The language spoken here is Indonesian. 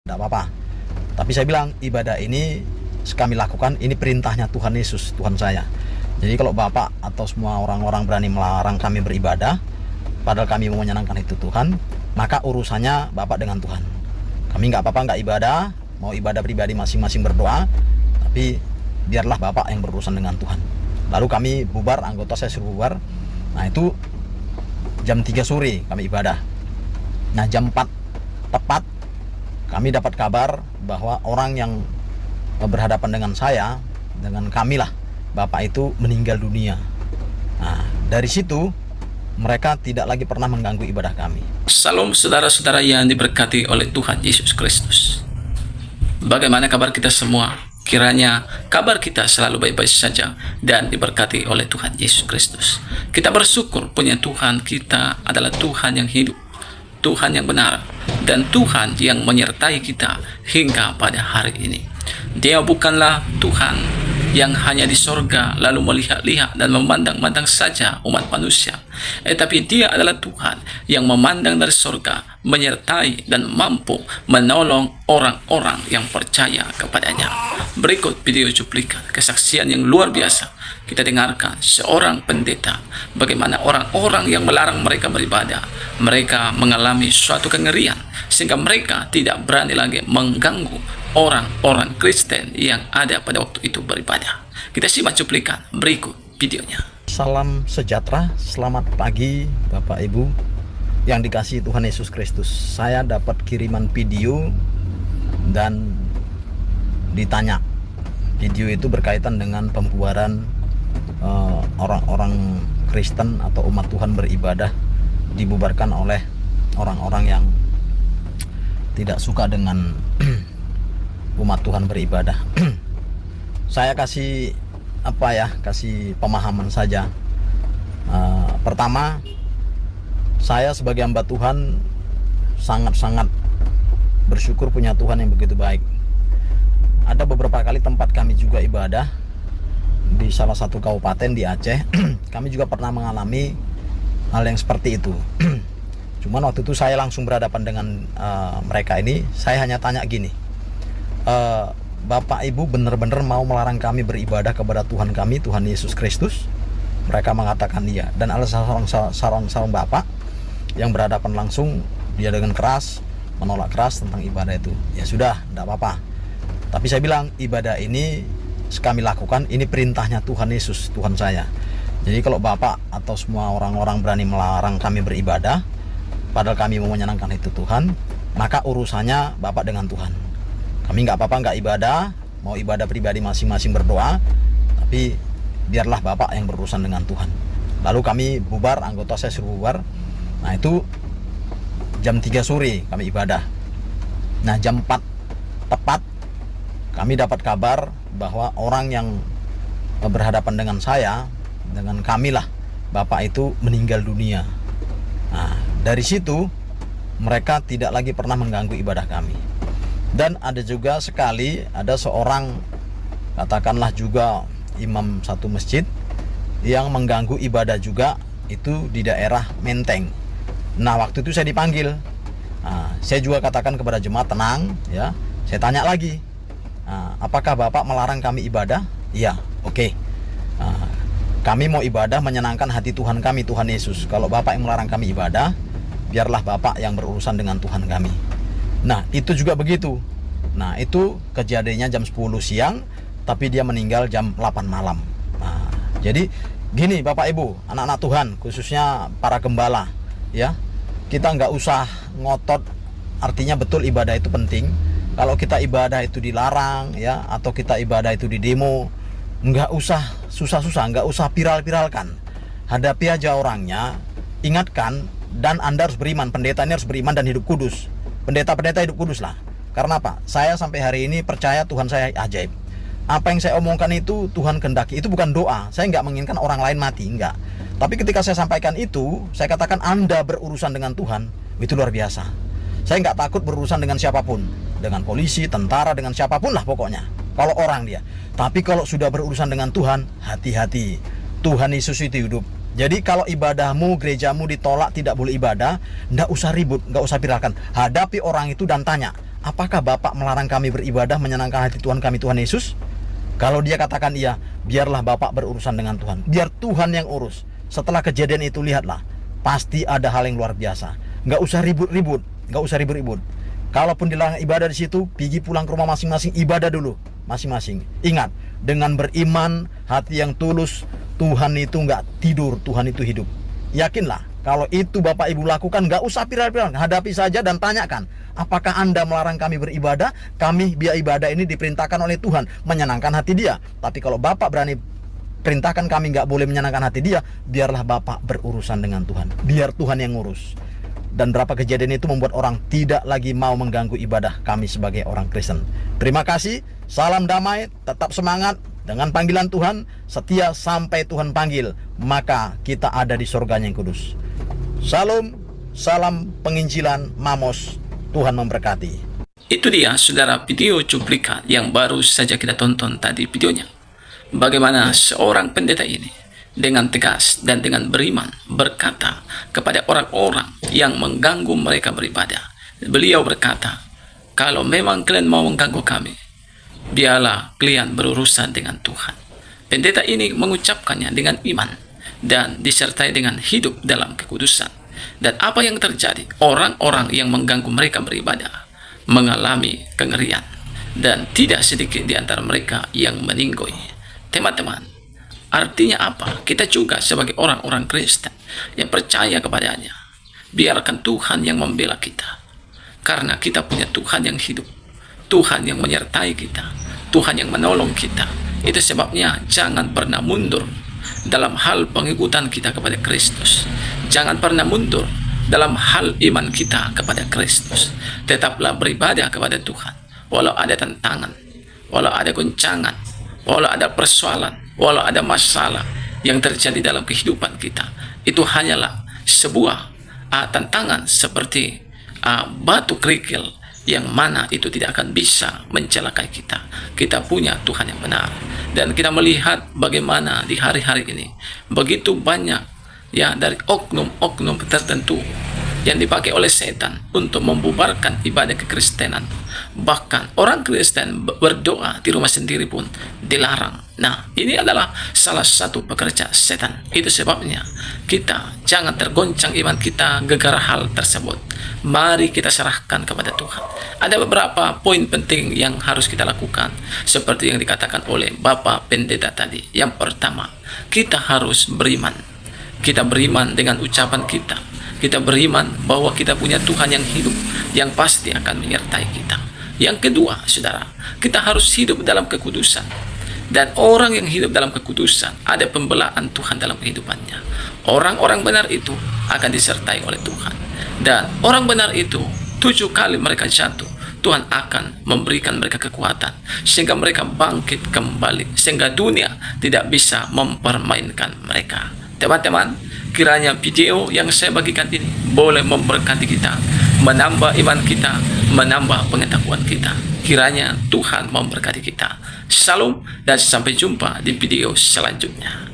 tidak apa-apa. Tapi saya bilang ibadah ini kami lakukan, ini perintahnya Tuhan Yesus, Tuhan saya. Jadi kalau Bapak atau semua orang-orang berani melarang kami beribadah, padahal kami mau menyenangkan itu Tuhan, maka urusannya Bapak dengan Tuhan. Kami nggak apa-apa, nggak ibadah, mau ibadah pribadi masing-masing berdoa, tapi biarlah Bapak yang berurusan dengan Tuhan. Lalu kami bubar, anggota saya suruh bubar. Nah itu jam 3 sore kami ibadah. Nah jam 4 tepat kami dapat kabar bahwa orang yang berhadapan dengan saya, dengan kami lah, Bapak itu meninggal dunia. Nah dari situ mereka tidak lagi pernah mengganggu ibadah kami. Salam saudara-saudara yang diberkati oleh Tuhan Yesus Kristus. Bagaimana kabar kita semua? Kiranya kabar kita selalu baik-baik saja dan diberkati oleh Tuhan Yesus Kristus. Kita bersyukur punya Tuhan kita adalah Tuhan yang hidup, Tuhan yang benar, dan Tuhan yang menyertai kita hingga pada hari ini. Dia bukanlah Tuhan yang hanya di sorga lalu melihat-lihat dan memandang-mandang saja umat manusia, tapi Dia adalah Tuhan yang memandang dari sorga, menyertai dan mampu menolong orang-orang yang percaya kepadanya. Berikut video cuplikan kesaksian yang luar biasa. Kita dengarkan seorang pendeta, bagaimana orang-orang yang melarang mereka beribadah, mereka mengalami suatu kengerian sehingga mereka tidak berani lagi mengganggu orang-orang Kristen yang ada pada waktu itu beribadah. Kita simak cuplikan berikut videonya. Salam sejahtera, selamat pagi Bapak Ibu yang dikasihi Tuhan Yesus Kristus. Saya dapat kiriman video dan ditanya. Video itu berkaitan dengan pembubaran orang-orang Kristen atau umat Tuhan beribadah, dibubarkan oleh orang-orang yang tidak suka dengan umat Tuhan beribadah. Saya kasih kasih pemahaman saja. Pertama, saya sebagai hamba Tuhan sangat-sangat bersyukur punya Tuhan yang begitu baik. Ada beberapa kali tempat kami juga ibadah di salah satu kabupaten di Aceh. Kami juga pernah mengalami hal yang seperti itu. Cuman waktu itu saya langsung berhadapan dengan mereka ini. Saya hanya tanya gini, Bapak Ibu benar-benar mau melarang kami beribadah kepada Tuhan kami, Tuhan Yesus Kristus? Mereka mengatakan iya. Dan ada seorang Bapak yang berhadapan langsung, dia dengan keras menolak keras tentang ibadah itu. Ya sudah, tidak apa-apa. Tapi saya bilang ibadah ini kami lakukan, ini perintahnya Tuhan Yesus, Tuhan saya. Jadi kalau Bapak atau semua orang-orang berani melarang kami beribadah, padahal kami mau menyenangkan itu Tuhan, maka urusannya Bapak dengan Tuhan. Kami nggak apa-apa, nggak ibadah, mau ibadah pribadi masing-masing berdoa, tapi biarlah Bapak yang berurusan dengan Tuhan. Lalu kami bubar, anggota saya suruh bubar. Nah itu jam 3 sore kami ibadah. Nah jam 4 tepat kami dapat kabar bahwa orang yang berhadapan dengan saya, dengan kami lah, Bapak itu meninggal dunia. Nah dari situ mereka tidak lagi pernah mengganggu ibadah kami. Dan ada juga sekali ada seorang, katakanlah juga imam satu masjid, yang mengganggu ibadah juga itu di daerah Menteng. Nah waktu itu saya dipanggil. Nah, saya juga katakan kepada jemaat tenang ya. Saya tanya lagi, apakah Bapak melarang kami ibadah? Iya, oke. Kami mau ibadah menyenangkan hati Tuhan kami, Tuhan Yesus. Kalau Bapak yang melarang kami ibadah, biarlah Bapak yang berurusan dengan Tuhan kami. Nah itu juga begitu. Nah itu kejadiannya jam 10 siang, tapi dia meninggal jam 8 malam. Nah, jadi gini Bapak Ibu, anak-anak Tuhan, khususnya para gembala ya, kita nggak usah ngotot. Artinya betul ibadah itu penting. Kalau kita ibadah itu dilarang ya, atau kita ibadah itu di demo, nggak usah susah-susah, nggak usah viral-viralkan. Hadapi aja orangnya, ingatkan, dan Anda harus beriman. Pendeta ini harus beriman dan hidup kudus. Pendeta-pendeta hidup kudus lah. Karena apa? Saya sampai hari ini percaya Tuhan saya ajaib. Apa yang saya omongkan itu Tuhan kehendaki. Itu bukan doa. Saya nggak menginginkan orang lain mati, enggak. Tapi ketika saya sampaikan itu, saya katakan Anda berurusan dengan Tuhan, itu luar biasa. Saya nggak takut berurusan dengan siapapun, dengan polisi, tentara, dengan siapapun lah pokoknya. Kalau orang dia. Tapi kalau sudah berurusan dengan Tuhan, hati-hati. Tuhan Yesus itu hidup. Jadi kalau ibadahmu, gerejamu ditolak, tidak boleh ibadah, nggak usah ribut, nggak usah viralkan. Hadapi orang itu dan tanya, apakah Bapak melarang kami beribadah menyenangkan hati Tuhan kami, Tuhan Yesus? Kalau dia katakan iya, biarlah Bapak berurusan dengan Tuhan. Biar Tuhan yang urus. Setelah kejadian itu lihatlah, pasti ada hal yang luar biasa. Nggak usah ribut-ribut, nggak usah ribut-ribut. Kalaupun dilarang ibadah di situ, pergi pulang ke rumah masing-masing, ibadah dulu masing-masing. Ingat, dengan beriman, hati yang tulus, Tuhan itu nggak tidur, Tuhan itu hidup. Yakinlah, kalau itu Bapak Ibu lakukan, nggak usah viral-viral, hadapi saja dan tanyakan, apakah Anda melarang kami beribadah? Kami biar ibadah ini diperintahkan oleh Tuhan, menyenangkan hati Dia. Tapi kalau Bapak berani perintahkan kami nggak boleh menyenangkan hati Dia, biarlah Bapak berurusan dengan Tuhan. Biar Tuhan yang ngurus. Dan berapa kejadian itu membuat orang tidak lagi mau mengganggu ibadah kami sebagai orang Kristen. Terima kasih, salam damai, tetap semangat. Dengan panggilan Tuhan, setia sampai Tuhan panggil, maka kita ada di surganya yang kudus. Salam, salam penginjilan Mamos. Tuhan memberkati. Itu dia saudara video cuplikan yang baru saja kita tonton tadi videonya. Bagaimana seorang pendeta ini dengan tegas dan dengan beriman berkata kepada orang-orang yang mengganggu mereka beribadah. Beliau berkata, kalau memang kalian mau mengganggu kami, biarlah kalian berurusan dengan Tuhan. Pendeta ini mengucapkannya dengan iman dan disertai dengan hidup dalam kekudusan. Dan apa yang terjadi? Orang-orang yang mengganggu mereka beribadah mengalami kengerian, dan tidak sedikit di antara mereka yang meninggoy. Teman-teman, artinya apa? Kita juga sebagai orang-orang Kristen yang percaya kepadanya, biarkan Tuhan yang membela kita. Karena kita punya Tuhan yang hidup, Tuhan yang menyertai kita, Tuhan yang menolong kita. Itu sebabnya jangan pernah mundur dalam hal pengikutan kita kepada Kristus. Jangan pernah mundur dalam hal iman kita kepada Kristus. Tetaplah beribadah kepada Tuhan, walau ada tantangan, walau ada goncangan, walau ada persoalan, walau ada masalah yang terjadi dalam kehidupan kita. Itu hanyalah sebuah tantangan seperti batu kerikil yang mana itu tidak akan bisa mencelakai kita. Kita punya Tuhan yang benar. Dan kita melihat bagaimana di hari-hari ini begitu banyak ya dari oknum-oknum tertentu yang dipakai oleh setan untuk membubarkan ibadah kekristenan. Bahkan orang Kristen berdoa di rumah sendiri pun dilarang. Nah, ini adalah salah satu pekerja setan. Itu sebabnya kita jangan tergoncang iman kita gegara hal tersebut. Mari kita serahkan kepada Tuhan. Ada beberapa poin penting yang harus kita lakukan, seperti yang dikatakan oleh Bapak Pendeta tadi. Yang pertama, kita harus beriman. Kita beriman dengan ucapan kita. Kita beriman bahwa kita punya Tuhan yang hidup, yang pasti akan menyertai kita. Yang kedua, saudara, kita harus hidup dalam kekudusan. Dan orang yang hidup dalam kekudusan, ada pembelaan Tuhan dalam kehidupannya. Orang-orang benar itu akan disertai oleh Tuhan. Dan orang benar itu 7 kali mereka jatuh, Tuhan akan memberikan mereka kekuatan sehingga mereka bangkit kembali, sehingga dunia tidak bisa mempermainkan mereka. Teman-teman, kiranya video yang saya bagikan ini boleh memberkati kita, menambah iman kita, menambah pengetahuan kita. Kiranya Tuhan memberkati kita. Salam dan sampai jumpa di video selanjutnya.